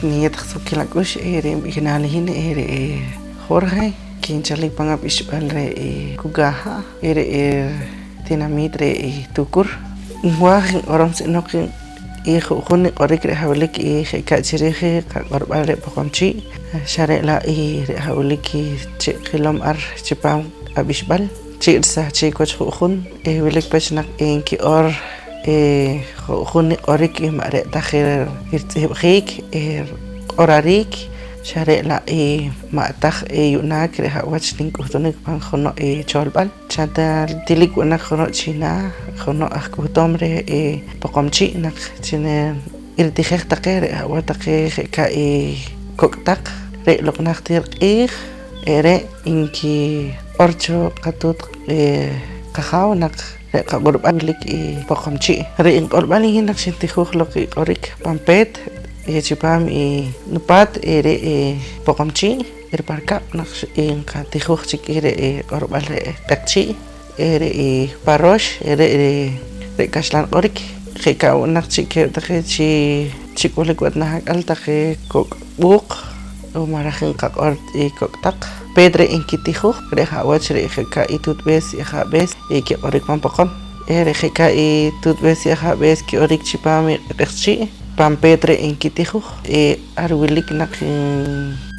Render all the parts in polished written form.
niya taksukilakush ikinalihin Jorge kinchalik pangap isbal kugaha tinamit tukur ngwahin oram sinokin khuni qorik hawlik kachirihi qorbale pokomchi share la hawlik chikilom ar chipam abisbal chirsa chikoch khun wilik pachnak ki or khuni qorik mare takhir irtibkhik orarik share la matakh yunak hawach linkutonik pan khono cholbal chata tilik wanak khono china khono akutomre pokomchi nak chine irtijek taqer awataqe ka koktak re loknak tir ere inki orcho qatut qahaw nak qagorbalik pokomchi re in qorbali hinak sintijok loki qorik pampet chipam nupat pokomchi parkap nak in katijok chikire qorbal pekchi parosh kashlan qorik khika nak chike takhe chikulik wat nak altakhe kok buk o marahin qaqor koktak pedre inkitijo rehawach khika itut bes bes ki qorik pampokon khika itut bes bes ki orik chipam pekchi pam pedre inkitijo arwilik nak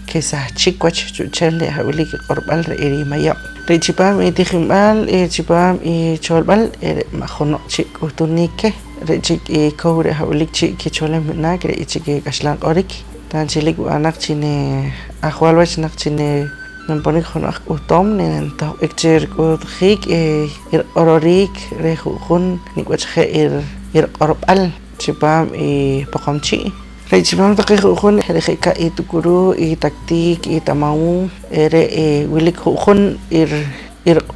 kesa chikwach chuchelle hawlik qorbal mayap chipam tijimbal chipam cholbal majono chikutunike rechik kowre hawlik chikicholem nak rechik kashlan qorik tan chilik anak chine ahwalwach nak chine namponik khonak utom nen to ekcher ko khik ororik rejun nikwach qorbal chipam pokomchi chipam taqijun khika tukuru taktik tamau wilik khun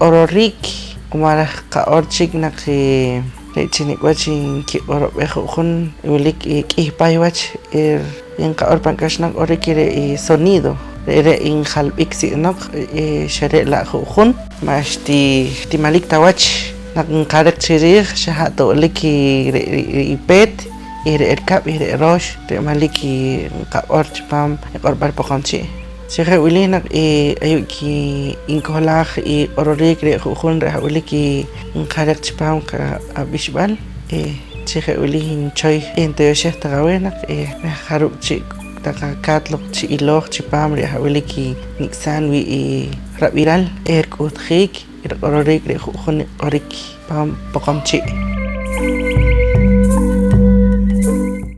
ororik umara qaorchik nak chini wachin ki orobe khun wilik paywach in qaor pankashnak orik sonido in khalbik sinok share la khun mashti timalik tawach nak qarak chirih shahato liki ipet erkap rosh maliki qaor chipam qorbal pokomchi Siyempre uli nak ayo ki inkolak ororik khun hawliki karak chipam ka abisbal siyempre uli hinchoy entoyoshe tagawenak haruk chik taka katlok chi ilok chipam hawliki niksan wi rabiral erkut khik ororik khun orik pam pokomchi